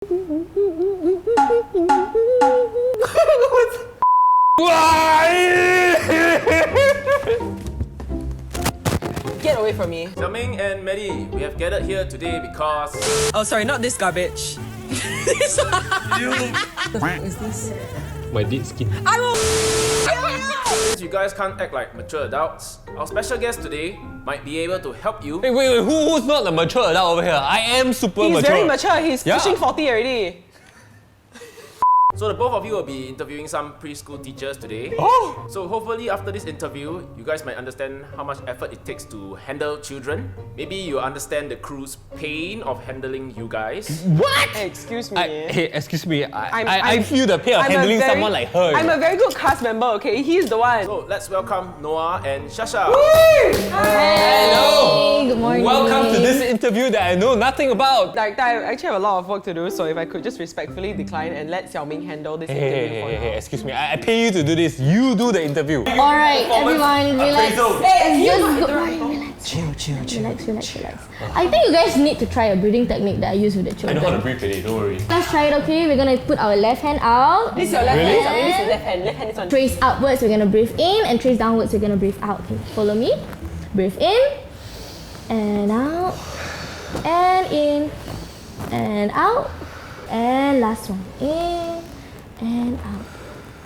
Get away from me. Xiao Ming and Maddy, we have gathered here today because... Oh, sorry, not this garbage. What is this? My dead skin. I will. Since you guys can't act like mature adults, our special guest today might be able to help you. Wait, who's not the mature adult over here? I am super He's mature. very mature. He's Yeah. pushing 40 already. So the both of you will be interviewing some preschool teachers today. Oh! So hopefully after this interview, you guys might understand how much effort it takes to handle children. Maybe you understand the crew's pain of handling you guys. What? Hey, excuse me. Hey, excuse me. I I'm- feel the pain of I'm a handling very- someone like her. I'm a very good cast member, okay? He's the one. So let's welcome Noah and Shasha. Hello! Good morning. Welcome to this interview that I know nothing about. Director, I actually have a lot of work to do, so if I could just respectfully decline and let Xiao Ming handle this interview for now. Hey, excuse me. I pay you to do this. You do the interview. Alright, everyone, relax. Hey, Just you go. Relax. I think you guys need to try a breathing technique that I use with the I children. know how to breathe today, don't worry. Let's try it, okay? We're gonna put our left hand out. This is your left Really? hand, Xiao Ming, this is left hand. Left hand is on. Trace upwards, we're gonna breathe in, and trace downwards, we're gonna breathe out. Okay, follow me. Breathe in, and out, and in, and out, and last one. In, and out.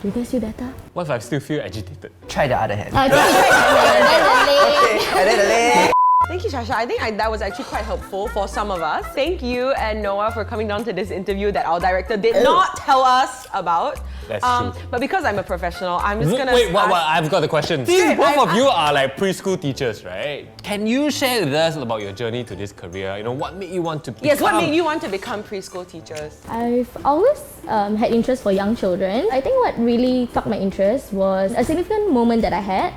Do you guys feel better? What if I still feel agitated? Try the other hand. I think you tried And then the leg. Thank you, Shasha. I think that was actually quite helpful for some of us. Thank you and Noah for coming down to this interview that our director did not tell us about. That's true. But because I'm a professional, I'm just gonna Wait, what? ask- I've got the question. Please, Since both I- of you are like preschool teachers, right? Can you share with us about your journey to this career? You know, what made you want to become... Yes, what made you want to become preschool teachers? I've always had interest for young children. I think what really sparked my interest was a significant moment that I had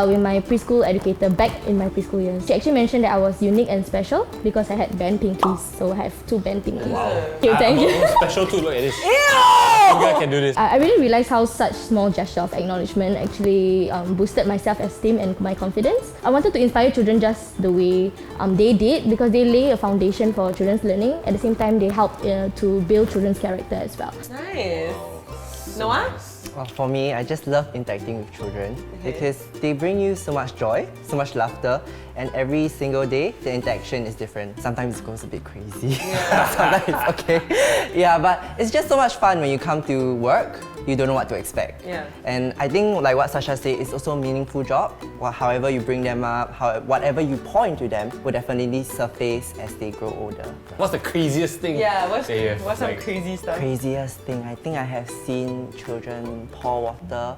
with my preschool educator back in my preschool years. She actually mentioned that I was unique and special because I had bent pinkies, so I have 2 bent pinkies. Okay, thank you. Special too, look at this. You guys can do this. I really realized how such small gesture of acknowledgement actually boosted my self-esteem and my confidence. I wanted to inspire children just the way they did because they lay a foundation for children's learning. At the same time, they help to build children's character as well. Nice. Noah? Well, for me, I just love interacting with children because they bring you so much joy, so much laughter, and every single day the interaction is different. Sometimes it goes a bit crazy, sometimes it's okay. Yeah, but it's just so much fun when you come to work. You don't know what to expect. Yeah. And I think like what Sasha said, it's also a meaningful job. However you bring them up, whatever you point to them will definitely surface as they grow older. What's the craziest thing Yeah, that you have, what's some like- crazy stuff? Craziest thing, I think I have seen children pour water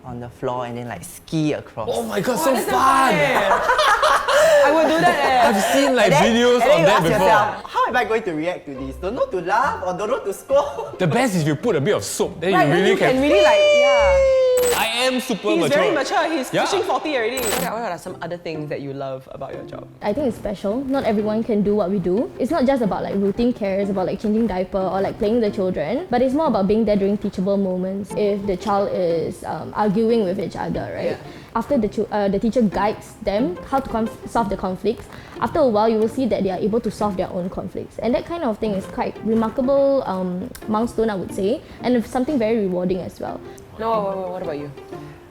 on the floor and then like ski across. Oh my god, so That's fun! I would do that. I've seen like videos And then of you that ask before. yourself, how am I going to react to this? Don't know to laugh or don't know to scold? The best is you put a bit of soap, then Right, you then really you can can. really like, yeah. I am super He's mature. very mature. He's Yeah. pushing 40 already. What are some other things that you love about your job? I think it's special. Not everyone can do what we do. It's not just about like routine cares, about like changing diaper or like playing with the children, but it's more about being there during teachable moments. If the child is arguing with each other, right? Yeah. After the teacher guides them how to solve the conflicts, after a while you will see that they are able to solve their own conflicts. And that kind of thing is quite remarkable milestone, I would say, and it's something very rewarding as well. No, what about you?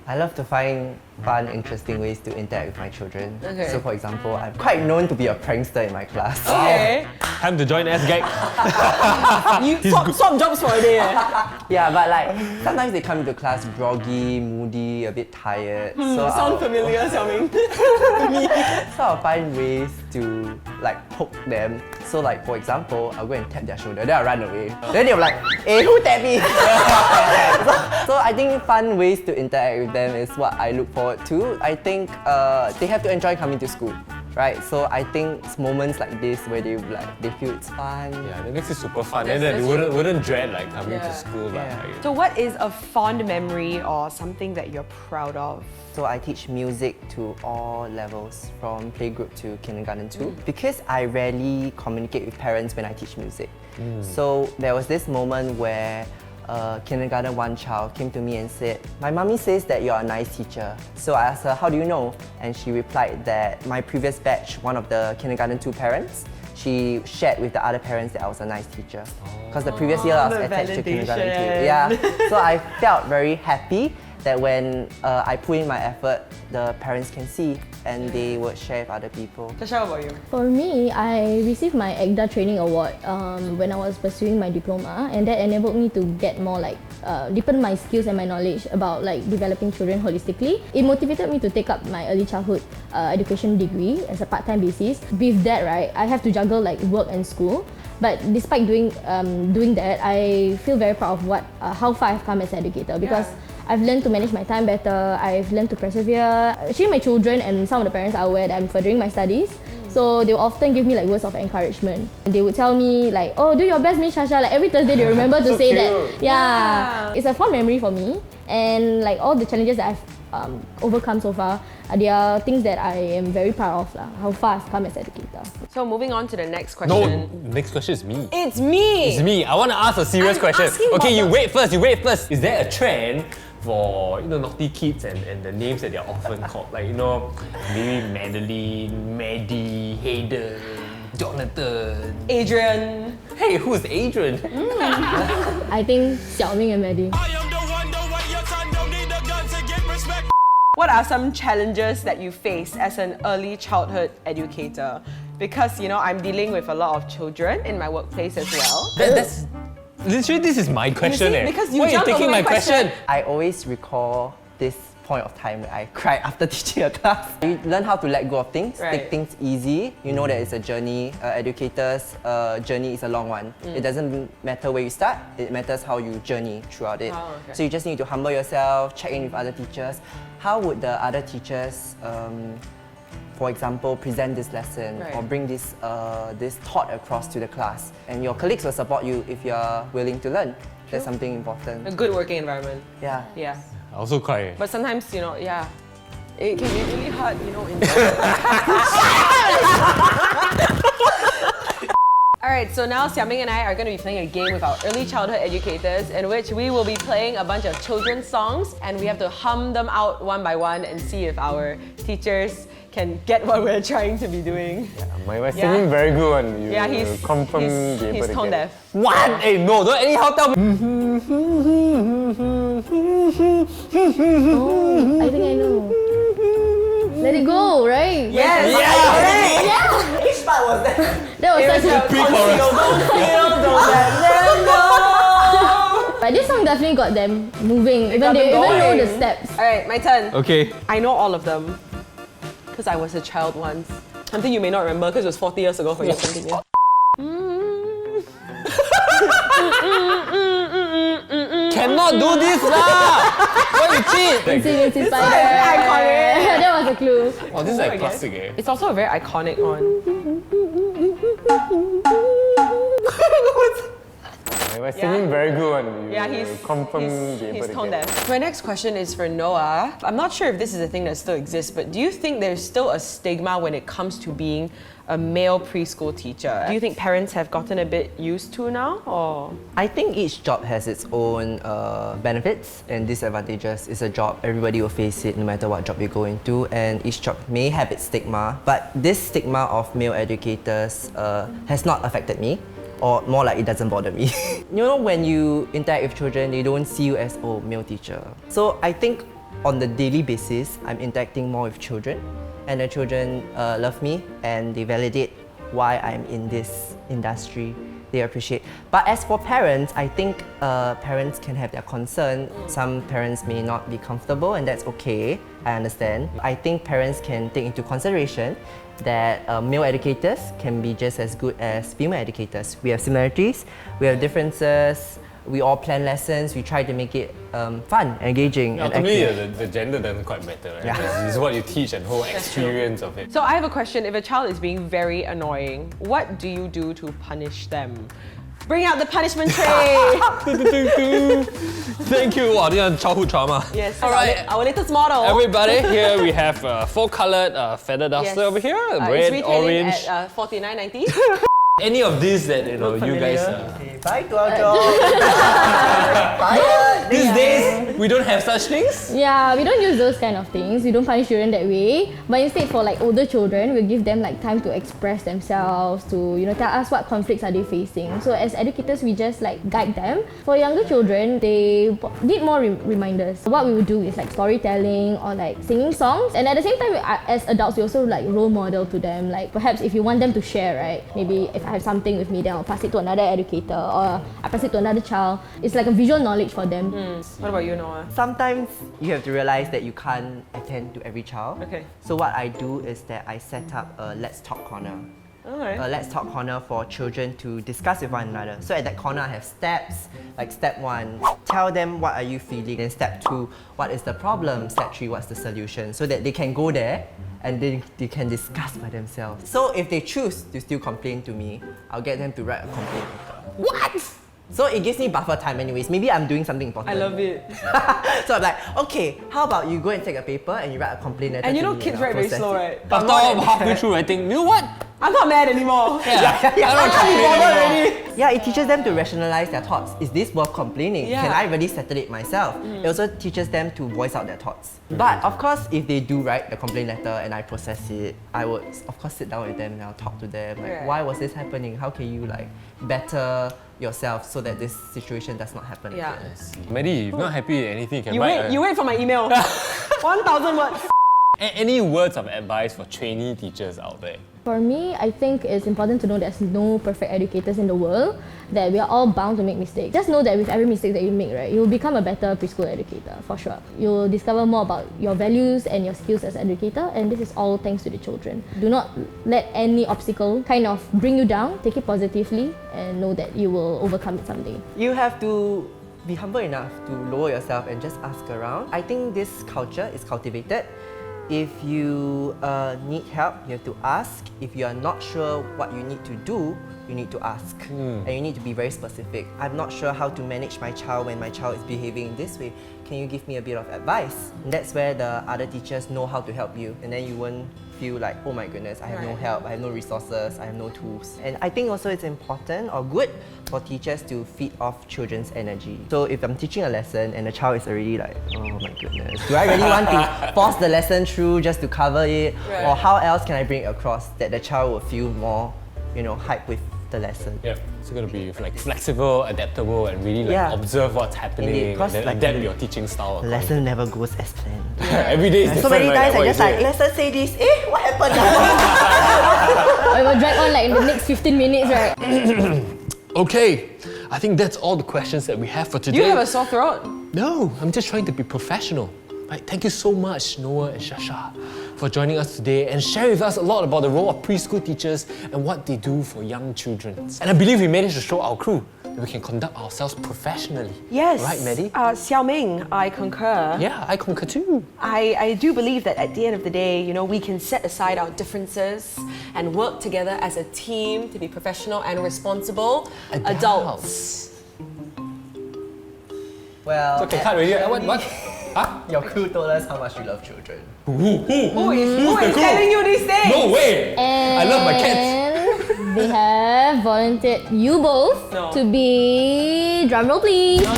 I love to find fun, interesting ways to interact with my children. Okay. So for example, I'm quite known to be a prankster in my class. Okay. Time to join Sgag. You swap jobs for a day. Yeah, but like sometimes they come into class groggy, moody, a bit tired. So Sound I'll, familiar, Xiao Ming? so I'll find ways to like poke them. So like for example, I'll go and tap their shoulder, then I'll run away. Then they'll be like, hey, who tapped me? so I think fun ways to interact with them is what I look forward to. I think they have to enjoy coming to school, right? So I think it's moments like this where they feel it's fun. Yeah, that makes it super fun. And then you wouldn't dread like coming Yeah. to school. But, like, So what is a fond memory or something that you're proud of? So I teach music to all levels, from playgroup to kindergarten 2, because I rarely communicate with parents when I teach music. So there was this moment where a kindergarten 1 child came to me and said, "My mommy says that you're a nice teacher." So I asked her, "How do you know?" And she replied that my previous batch, one of the kindergarten 2 parents, she shared with the other parents that I was a nice teacher. because the previous year I was the attached to kindergarten too. validation. Yeah, so I felt very happy that when I put in my effort, the parents can see and they would share with other people. Tasha, what about you? For me, I received my EGDA training award when I was pursuing my diploma, and that enabled me to get more deepen my skills and my knowledge about developing children holistically. It motivated me to take up my early childhood education degree as a part-time basis. With that, right, I have to juggle work and school. But despite doing that, I feel very proud of how far I've come as an educator because I've learned to manage my time better. I've learned to persevere. Actually, my children and some of the parents are aware that I'm furthering my studies. So they will often give me words of encouragement. They would tell me oh, do your best, Miss Shasha. Every Thursday they remember to say that. Yeah. It's a fond memory for me. And all the challenges that I've overcome so far, they are things that I am very proud of. How far I've come as an educator. So moving on to the next No, question. next question is me. It's me! It's me. I want to ask a serious I'm question. asking Okay, about you wait first. Is there a trend for naughty kids and the names that they're often called? Maybe Madeline, Maddy, Hayden, Jonathan. Adrian. Hey, who's Adrian? I think Xiao Ming and Maddy. What are some challenges that you face as an early childhood educator? Because I'm dealing with a lot of children in my workplace as well. That's literally, this is my question. see, because you Why are you jumped taking over my my question? I always recall this point of time where I cried after teaching a class. You learn how to let go of things, Right. take things easy. You know that it's a journey. Educators' journey is a long one. It doesn't matter where you start, it matters how you journey throughout it. Oh, okay. So you just need to humble yourself, check in with other teachers. How would the other teachers, for example, present this lesson Right. or bring this thought across to the class? And your colleagues will support you if you're willing to learn. That's something important. A good working environment. Yeah. Yeah. I also cry. But sometimes, it can be really hard, Alright, so now Xiao Ming and I are going to be playing a game with our early childhood educators in which we will be playing a bunch of children's songs and we have to hum them out one by one and see if our teachers can get what we're trying to be doing. My singing very good one. You Yeah, he's confirm be able he's to tone get. deaf. What? Hey, no, don't anyhow tell me. Oh, I think I know. Let it go, right? Yes! Yeah. Which part was that? That was such a But this song definitely got them moving. Even got they them even know going. the steps. Alright, my turn. Okay. I know all of them because I was a child once. Something you may not remember because it was 40 years ago for you. Continue. Cannot do this lah! Why you cheat? Incy Spider. very iconic. That was a clue. Oh, this is like classic, eh? It's also a very iconic one. My singing very good one. You Yeah, he's confirm be able he's to tone get. deaf. My next question is for Noah. I'm not sure if this is a thing that still exists, but do you think there's still a stigma when it comes to being a male preschool teacher? Do you think parents have gotten a bit used to now, or? I think each job has its own benefits and disadvantages. It's a job, everybody will face it no matter what job you go into, and each job may have its stigma, but this stigma of male educators has not affected me, or more like it doesn't bother me. When you interact with children, they don't see you as, oh, male teacher. So I think on the daily basis, I'm interacting more with children, and the children love me and they validate why I'm in this industry. They appreciate. But as for parents, I think parents can have their concern. Some parents may not be comfortable, and that's okay. I understand. I think parents can take into consideration that male educators can be just as good as female educators. We have similarities, we have differences, we all plan lessons, we try to make it fun, engaging, and Ultimately, accurate. the gender doesn't quite matter, right? Yeah. It's what you teach and whole experience of it. So I have a question. If a child is being very annoying, what do you do to punish them? Bring out the punishment tray. Thank you. Wow, this is childhood trauma. Yes. All right. Our latest model. Everybody, here we have 4-colored feather duster Yes. over here. It's Red, retailing orange. at $49.90. Any of these that you guys. Okay, bye to our job. Bye. These days, We don't have such things? Yeah, we don't use those kind of things. We don't punish children that way. But instead, for like older children, we give them like time to express themselves, to tell us what conflicts are they facing. So as educators, we just like guide them. For younger children, they need more reminders. What we would do is like storytelling or like singing songs, and at the same time, as adults, we also like role model to them. Like perhaps if you want them to share, right? Maybe if I have something with me, then I'll pass it to another educator or I pass it to another child. It's like a visual knowledge for them. What about you, Noah? Sometimes you have to realize that you can't attend to every child. Okay. So what I do is that I set up a Let's Talk corner. Alright. A Let's Talk corner for children to discuss with one another. So at that corner I have steps, like step 1, tell them what are you feeling, and step 2, what is the problem, step 3, what's the solution, so that they can go there and they can discuss by themselves. So if they choose to still complain to me, I'll get them to write a complaint letter. What? So it gives me buffer time anyways. Maybe I'm doing something important. I love it. So I'm like, okay, how about you go and take a paper and you write a complaint letter And you to know me kids I'll write very process slow, it. right? After halfway through writing, you know what? I'm not mad anymore. Yeah, it teaches them to rationalize their thoughts. Is this worth complaining? Yeah. Can I really settle it myself? It also teaches them to voice out their thoughts. But of course, if they do write the complaint letter and I process it, I would of course sit down with them and I'll talk to them. Like, Right. why was this happening? How can you like better yourself so that this situation does not happen Yeah. again? Maddie, if you're not happy with anything, you can write. You wait for my email. 1,000 words. Any words of advice for trainee teachers out there? For me, I think it's important to know there's no perfect educators in the world, that we are all bound to make mistakes. Just know that with every mistake that you make, right, you will become a better preschool educator, for sure. You'll discover more about your values and your skills as an educator, and this is all thanks to the children. Do not let any obstacle kind of bring you down. Take it positively and know that you will overcome it someday. You have to be humble enough to lower yourself and just ask around. I think this culture is cultivated. If you need help, you have to ask. If you are not sure what you need to do, you need to ask. And you need to be very specific. I'm not sure how to manage my child when my child is behaving this way. Can you give me a bit of advice? And that's where the other teachers know how to help you. And then you won't feel like, oh my goodness, I have no help, I have no resources, I have no tools. And I think also it's important or good for teachers to feed off children's energy. So if I'm teaching a lesson and the child is already like, oh my goodness, do I really want to force the lesson through just to cover it? Right. Or how else can I bring it across that the child will feel more, hyped with the lesson? Yeah, so you gotta be like flexible, adaptable, and really like observe what's happening, Indeed, and 'cause then like adapt your teaching style. The lesson never goes as planned. Every day is So different, many right? times What I you just like, do. let's say this, what happened? Or it will drag on like in the next 15 minutes, right? Okay, I think that's all the questions that we have for today. You have a sore throat? No, I'm just trying to be professional. Right, thank you so much, Noah and Shasha, for joining us today and sharing with us a lot about the role of preschool teachers and what they do for young children. And I believe we managed to show our crew that we can conduct ourselves professionally. Yes. Right, Maddy? Xiao Ming, I concur. Yeah, I concur too. I do believe that at the end of the day, we can set aside our differences and work together as a team to be professional and responsible adults. Well, Okay, cut already. What? Huh? your crew told us how much you love children. Who is telling you these things? No way! I love my cats. And they have volunteered you both No. to be, drumroll please, No.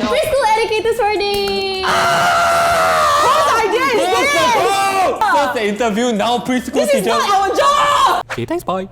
preschool educators for a day. Whose idea is this? First the interview, now preschool This is teacher. not our job! Okay, thanks, bye.